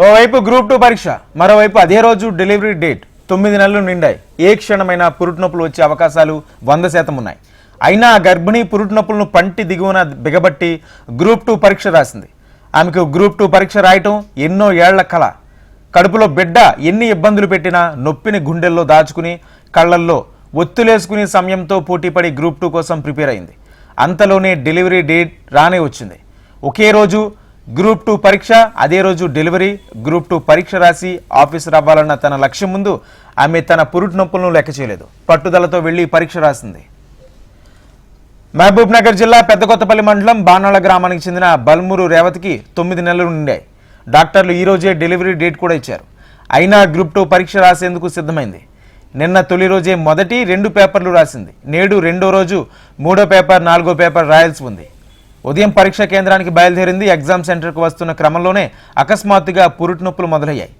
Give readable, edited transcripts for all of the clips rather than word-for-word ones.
ఓవైపు గ్రూప్ 2 పరీక్ష, మరోవైపు అదే రోజు డెలివరీ డేట్. 9 నెలలు నిండాయి. ఏ క్షణమైనా పురుటి నొప్పులు వచ్చే అవకాశాలు 100% ఉన్నాయి. అయినా గర్భిణీ పురుటి నొప్పులను పంటి దిగువన బిగబట్టి గ్రూప్ 2 పరీక్ష రాసింది. ఆమెకు గ్రూప్ 2 పరీక్ష రాయటం ఎన్నో ఏళ్ల కల. కడుపులో బిడ్డ ఎన్ని ఇబ్బందులు పెట్టినా నొప్పిని గుండెల్లో దాచుకుని కళ్లల్లో ఒత్తులేసుకునే సమయంతో పోటీపడి గ్రూప్ 2 కోసం ప్రిపేర్ అయింది. అంతలోనే డెలివరీ డేట్ రానే వచ్చింది. ఒకే రోజు గ్రూప్ 2 పరీక్ష, అదే రోజు డెలివరీ. గ్రూప్ 2 పరీక్ష రాసి ఆఫీసర్ అవ్వాలన్న తన లక్ష్యం ముందు ఆమె తన పురుటి నొప్పులను లెక్క చేయలేదు. పట్టుదలతో వెళ్లి పరీక్ష రాసింది. మహబూబ్ నగర్ జిల్లా పెద్దకొత్తపల్లి మండలం బానాళ గ్రామానికి చెందిన బల్మూరు రేవతికి 9 నెలలు నిండాయి. డాక్టర్లు ఈ రోజే డెలివరీ డేట్ కూడా ఇచ్చారు. అయినా గ్రూప్ 2 పరీక్ష రాసేందుకు సిద్ధమైంది. నిన్న తొలి రోజే మొదటి 2 పేపర్లు రాసింది. నేడు రెండో రోజు 3వ పేపర్ 4వ పేపర్ రాయాల్సి ఉంది. ఉదయం పరీక్ష కేంద్రానికి బయలుదేరింది. ఎగ్జామ్ సెంటర్కు వస్తున్న క్రమంలోనే అకస్మాత్తుగా పురుటి నొప్పులు మొదలయ్యాయి.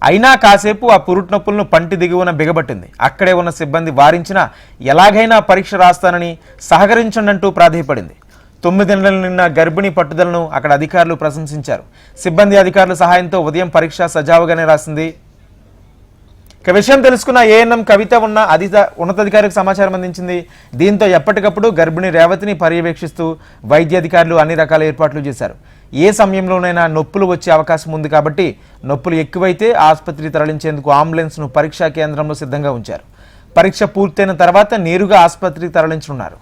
అయినా కాసేపు ఆ పురుటి నొప్పులను పంటి దిగువన బిగబట్టింది. అక్కడే ఉన్న సిబ్బంది వారించినా ఎలాగైనా పరీక్ష రాస్తానని సహకరించండంటూ ప్రాధేయపడింది. 9 నెలలు నిన్న గర్భిణీ పట్టుదలను అక్కడ అధికారులు ప్రశంసించారు. సిబ్బంది అధికారుల సహాయంతో ఉదయం పరీక్ష సజావుగానే రాసింది. ఇక విషయం తెలుసుకున్న ఏఎన్ఎం కవిత ఉన్నతాధికారికి సమాచారం అందించింది. దీంతో ఎప్పటికప్పుడు గర్భిణీ రేవతిని పర్యవేక్షిస్తూ వైద్యాధికారులు అన్ని రకాల ఏర్పాట్లు చేశారు. ఏ సమయంలోనైనా నొప్పులు వచ్చే అవకాశం ఉంది కాబట్టి నొప్పులు ఎక్కువైతే ఆసుపత్రికి తరలించేందుకు అంబులెన్స్ను పరీక్షా కేంద్రంలో సిద్ధంగా ఉంచారు. పరీక్ష పూర్తయిన తర్వాత నేరుగా ఆసుపత్రికి తరలించనున్నారు.